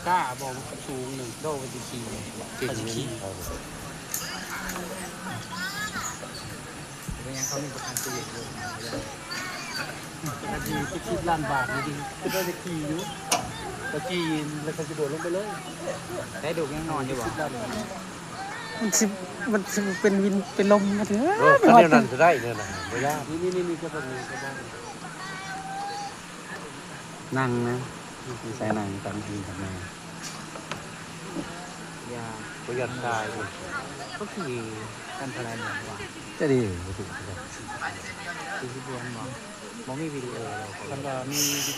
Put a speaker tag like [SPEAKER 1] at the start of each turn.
[SPEAKER 1] กล้าบอกสูงหนึ่งโดมันจะขี่เก่งขี่
[SPEAKER 2] เป็นยังเขามีประกันชีวิตอยู่
[SPEAKER 1] นาที10 ล้านบาทดีก็ได้จะขี่อยู่ตะกี้แล้วก็จะโดดลงไปเลย
[SPEAKER 2] ได้ดูยังนอนอยู่บ่
[SPEAKER 1] 10 ล้านบาท
[SPEAKER 3] มันสิเป็นวินเป็นลมมาเถอะ
[SPEAKER 4] คันเดียวนั้นจะได้เนี่ยนะเวลา
[SPEAKER 1] นี่ก็แบบนี้ก็ได้
[SPEAKER 3] นั่งนะใส่นั่งตั้งทีทำไม
[SPEAKER 2] ยา
[SPEAKER 4] ประหยัดกาย
[SPEAKER 2] ก็ขี่กันเท่าไรหนึ่งว่า
[SPEAKER 3] จะดี
[SPEAKER 2] 40 เดือนบ่มีวิดีโอเรา
[SPEAKER 1] คันว่ามี